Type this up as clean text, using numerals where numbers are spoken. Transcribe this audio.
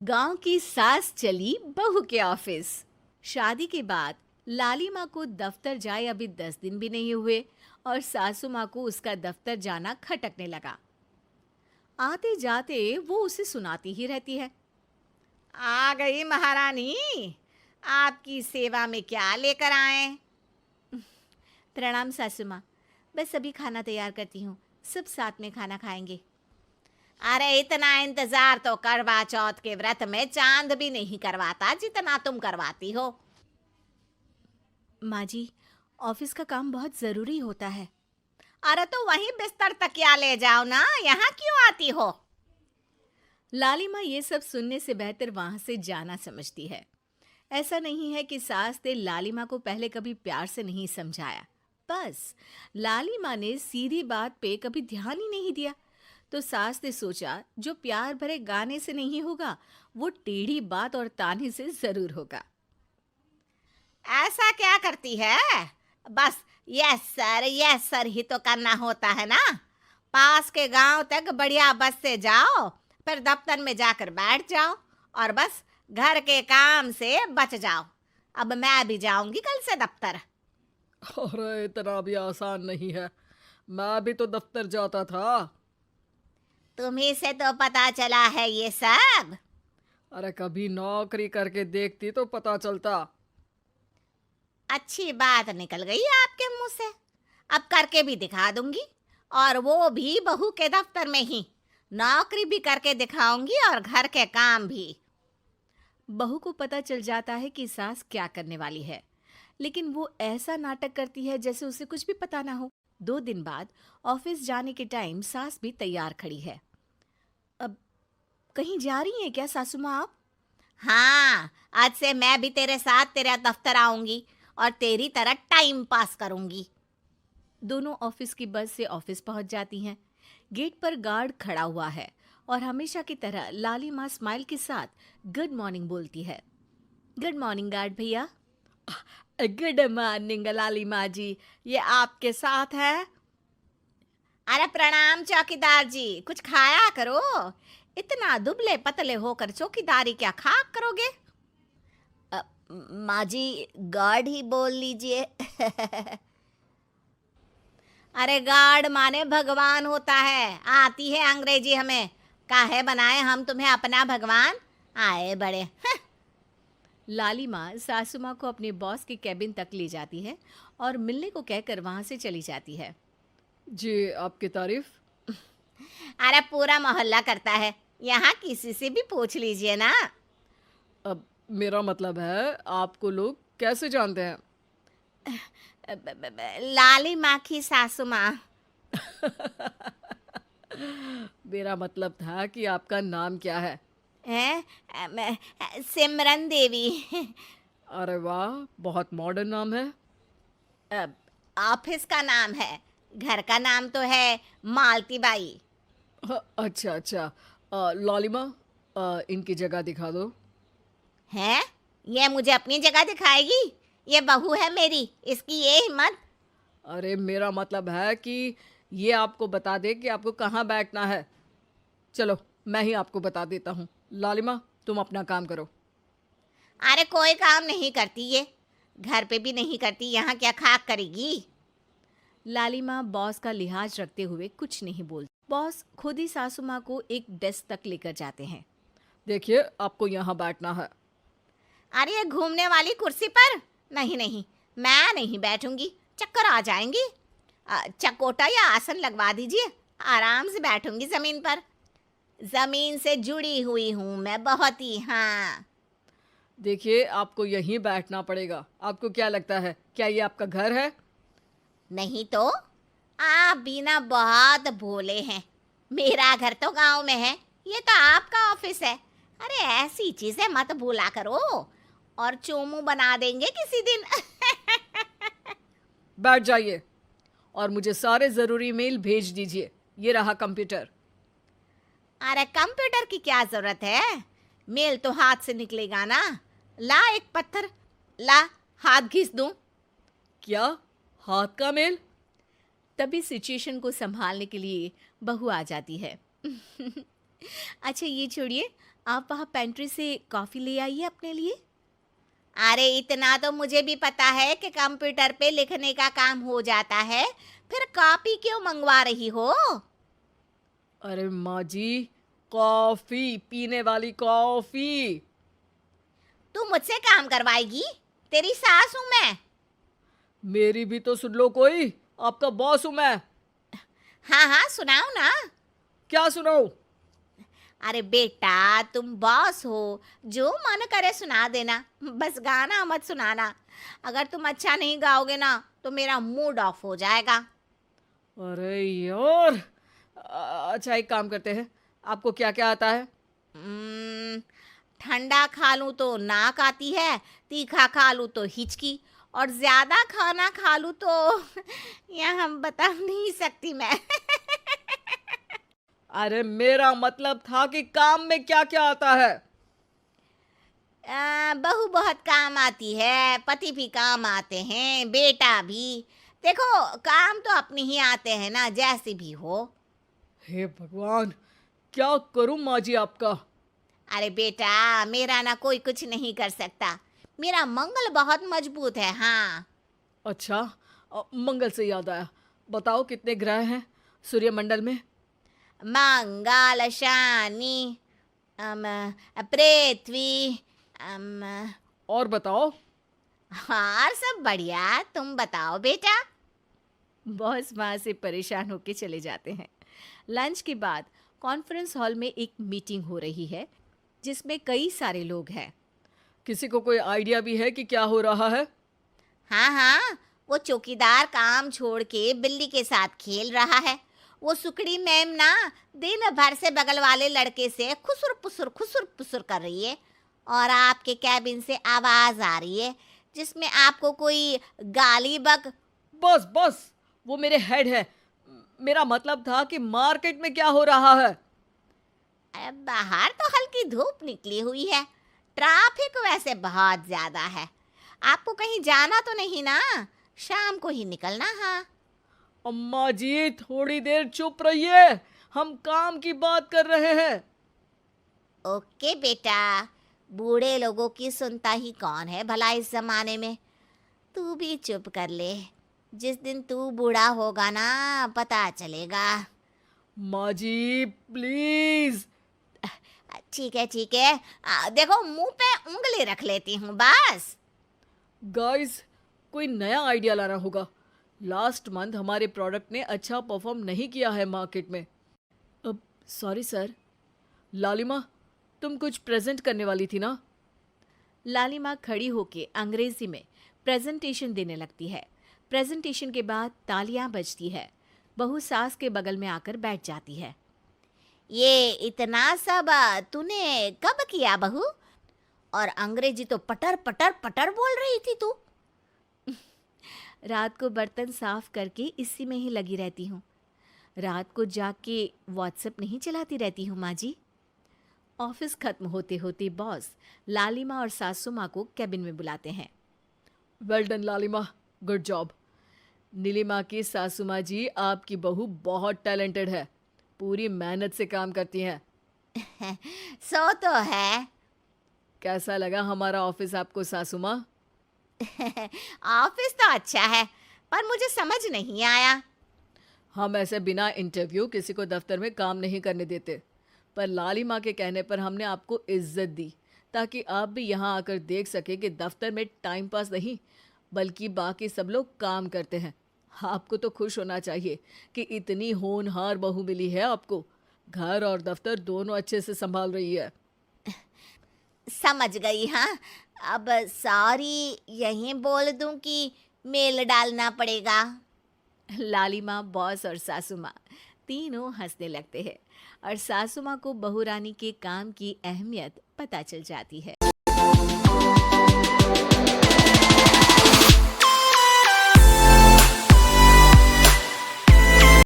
गांव की सास चली बहू के ऑफिस। शादी के बाद लाली माँ को दफ्तर जाए अभी 10 दिन भी नहीं हुए और सासू माँ को उसका दफ्तर जाना खटकने लगा। आते जाते वो उसे सुनाती ही रहती है। आ गई महारानी, आपकी सेवा में क्या लेकर आए? प्रणाम सासू माँ, बस अभी खाना तैयार करती हूँ, सब साथ में खाना खाएंगे। अरे इतना इंतजार तो करवा चौथ के व्रत में चांद भी नहीं करवाता जितना तुम करवाती हो। माँ जी, ऑफिस का काम बहुत जरूरी होता है। अरे तो वहीं बिस्तर तकिया ले जाओ ना, यहाँ क्यों आती हो? लाली माँ ये सब सुनने से बेहतर वहां से जाना समझती है। ऐसा नहीं है कि सास ने लाली माँ को पहले कभी प्यार से नहीं समझाया, बस लाली माँ ने सीधी बात पे कभी ध्यान ही नहीं दिया। तो सास ने सोचा जो प्यार भरे गाने से नहीं होगा वो टेढ़ी बात और ताने से जरूर होगा। ऐसा क्या करती है? बस यस सर ही तो करना होता है ना। पास के गांव तक बढ़िया बस से जाओ, फिर दफ्तर में जाकर बैठ जाओ और बस घर के काम से बच जाओ। अब मैं भी जाऊंगी कल से दफ्तर। अरे इतना भी आसान नहीं है। मैं भी तो दफ्तर जाता था। तुम्ही से तो पता चला है ये सब। अरे कभी नौकरी करके देखती तो पता चलता। अच्छी बात निकल गई आपके मुंह से। अब करके भी दिखा दूंगी, और वो भी बहू के दफ्तर में ही। नौकरी भी करके दिखाऊंगी और घर के काम भी। बहू को पता चल जाता है कि सास क्या करने वाली है, लेकिन वो ऐसा नाटक करती है जैसे उसे कुछ भी पता ना हो। 2 दिन बाद ऑफिस जाने के टाइम सास भी तैयार खड़ी है। अब कहीं जा रही हैं क्या सासू माँ आप? हाँ, आज से मैं भी तेरे साथ तेरे दफ्तर आऊंगी और तेरी तरह टाइम पास करूंगी। दोनों ऑफिस की बस से ऑफिस पहुंच जाती हैं। गेट पर गार्ड खड़ा हुआ है और हमेशा की तरह लाली माँ स्माइल के साथ गुड मॉर्निंग बोलती है। गुड मॉर्निंग गार्ड भैया। गुड मॉर्निंग लाली माँ जी, ये आपके साथ है। अरे प्रणाम चौकीदार जी, कुछ खाया करो। इतना दुबले पतले होकर चौकीदारी क्या खा करोगे? माँ जी, गार्ड ही बोल लीजिए। अरे गार्ड माने भगवान होता है, आती है अंग्रेजी हमें। काहे बनाए हम तुम्हें अपना भगवान, आए बड़े। लाली माँ सासू माँ को अपने बॉस के कैबिन तक ले जाती है और मिलने को कहकर वहां से चली जाती है। जी, आपकी तारीफ। अरे पूरा मोहल्ला करता है, यहाँ किसी से भी पूछ लीजिए ना। अब मेरा मतलब है आपको लोग कैसे जानते हैं? लाली माँ की सासू माँ। मेरा मतलब था कि आपका नाम क्या है? सिमरन देवी। अरे वाह, बहुत मॉडर्न नाम है। ऑफिस का नाम है, घर का नाम तो है मालती बाई। अच्छा अच्छा। लॉलिमा, इनकी जगह दिखा दो। है? ये मुझे अपनी जगह दिखाएगी? ये बहू है मेरी, इसकी ये हिम्मत। अरे मेरा मतलब है कि ये आपको बता दे कि आपको कहाँ बैठना है। चलो मैं ही आपको बता देता हूँ। लालिमा, तुम अपना काम करो। अरे कोई काम नहीं करती ये, घर पे भी नहीं करती, यहाँ क्या खाक करेगी? लाली माँ बॉस का लिहाज रखते हुए कुछ नहीं बोलती। बॉस खुद ही सासू माँ को एक डेस्क तक लेकर जाते हैं। देखिए, आपको यहाँ बैठना है। अरे ये घूमने वाली कुर्सी पर? नहीं नहीं, मैं नहीं बैठूंगी, चक्कर आ जाएंगी। चकोटा या आसन लगवा दीजिए, आराम से बैठूंगी जमीन पर। जमीन से जुड़ी हुई हूँ मैं बहुत ही। हाँ। देखिए, आपको यहीं बैठना पड़ेगा। आपको क्या लगता है, क्या ये आपका घर है? नहीं तो, आप भी ना बहुत भोले हैं। मेरा घर तो गांव में है, ये तो आपका ऑफिस है। अरे ऐसी चीजें मत भूला करो, और चोमू बना देंगे किसी दिन। बैठ जाइए और मुझे सारे ज़रूरी मेल भेज दीजिए। ये रहा कंप्यूटर। अरे कंप्यूटर की क्या जरूरत है, मेल तो हाथ से निकलेगा ना। ला एक पत्थर, ला हाथ घिस दूं। क्या? हाथ का मेल? तभी सिचुएशन को संभालने के लिए बहू आ जाती है। अच्छा ये छोड़िए, आप वहाँ पेंट्री से कॉफ़ी ले आइए अपने लिए। अरे इतना तो मुझे भी पता है कि कंप्यूटर पे लिखने का काम हो जाता है, फिर कॉपी क्यों मंगवा रही हो? अरे माँ जी, कॉफ़ी, पीने वाली कॉफ़ी। तू मुझसे काम करवाएगी? तेरी सास हूं मैं। मेरी भी तो सुन लो कोई, आपका बॉस हूँ मैं। हाँ हाँ, सुनाओ ना। क्या सुनाऊँ? अरे बेटा, तुम बॉस हो, जो मन करे सुना देना, बस गाना मत सुनाना। अगर तुम अच्छा नहीं गाओगे ना तो मेरा मूड ऑफ हो जाएगा। अरे यार, अच्छा एक काम करते हैं, आपको क्या क्या आता है? हम्म, ठंडा खा लूं तो नाक आती है, तीखा खा लूं तो हिचकी, और ज्यादा खाना खा लूं तो यह हम बता नहीं सकती मैं। अरे मेरा मतलब था कि काम में क्या क्या आता है। बहू बहुत काम आती है, पति भी काम आते हैं, बेटा भी। देखो, काम तो अपने ही आते हैं ना, जैसे भी हो। हे भगवान, क्या करूं माँ जी आपका। अरे बेटा, मेरा ना कोई कुछ नहीं कर सकता। मेरा मंगल बहुत मजबूत है। हाँ। अच्छा, मंगल से याद आया, बताओ कितने ग्रह हैं सूर्यमंडल में? मंगल, शनि, अम, पृथ्वी, अम, और बताओ। हाँ सब बढ़िया। तुम बताओ बेटा। बॉस वहाँ से परेशान होके चले जाते हैं। लंच के बाद कॉन्फ्रेंस हॉल में एक मीटिंग हो रही है जिसमें कई सारे लोग हैं। किसी को कोई आइडिया भी है कि क्या हो रहा है? हाँ हाँ, वो चौकीदार काम छोड़ के बिल्ली के साथ खेल रहा है। वो सुकड़ी मैम ना दिन भर से बगल वाले लड़के से खुसुर पुसुर कर रही है, और आपके कैबिन से आवाज आ रही है जिसमें आपको कोई गाली बक। बस बस, वो मेरे हेड है। मेरा मतलब था कि मार्केट में क्या हो रहा है। अरे बाहर तो हल्की धूप निकली हुई है, ट्रैफिक वैसे बहुत ज्यादा है। आपको कहीं जाना तो नहीं ना? शाम को ही निकलना। हाँ। अम्मा जी थोड़ी देर चुप रहिए, हम काम की बात कर रहे हैं। ओके बेटा, बूढ़े लोगों की सुनता ही कौन है भला इस जमाने में। तू भी चुप कर ले, जिस दिन तू बूढ़ा होगा ना पता चलेगा। माँ जी प्लीज। ठीक है ठीक है, देखो मुंह पे उंगली रख लेती हूँ बस। गाइस, कोई नया आइडिया लाना होगा। लास्ट मंथ हमारे प्रोडक्ट ने अच्छा परफॉर्म नहीं किया है मार्केट में। अब सॉरी सर। लालिमा, तुम कुछ प्रेजेंट करने वाली थी ना? लालिमा खड़ी होके अंग्रेजी में प्रेजेंटेशन देने लगती है। प्रेजेंटेशन के बाद तालियां बजती है। बहू सास के बगल में आकर बैठ जाती है। ये इतना सब तूने कब किया बहू? और अंग्रेजी तो पटर पटर पटर बोल रही थी तू। रात को बर्तन साफ करके इसी में ही लगी रहती हूँ। रात को जाग के व्हाट्सएप नहीं चलाती रहती हूँ माँ जी। ऑफिस खत्म होते होते बॉस लालिमा और सासू माँ को कैबिन में बुलाते हैं। वेल डन लालिमा, गुड जॉब। नीलिमा की सासू माँ जी, आपकी बहू बहुत टैलेंटेड है, पूरी मेहनत से काम करती हैं। सो तो है। कैसा लगा हमारा ऑफिस आपको सासू माँ? ऑफिस तो अच्छा है, पर मुझे समझ नहीं आया। हम ऐसे बिना इंटरव्यू किसी को दफ्तर में काम नहीं करने देते, पर लालिमा के कहने पर हमने आपको इज्जत दी ताकि आप भी यहाँ आकर देख सके कि दफ्तर में टाइम पास नहीं बल्कि बाकी सब लोग काम करते हैं। आपको तो खुश होना चाहिए कि इतनी होनहार बहू मिली है आपको। घर और दफ्तर दोनों अच्छे से संभाल रही है। समझ गई। हाँ, अब सॉरी यहीं बोल दूं कि मेल डालना पड़ेगा? लालिमा, बॉस और सासू माँ तीनों हंसने लगते हैं और सासू माँ को बहू रानी के काम की अहमियत पता चल जाती है।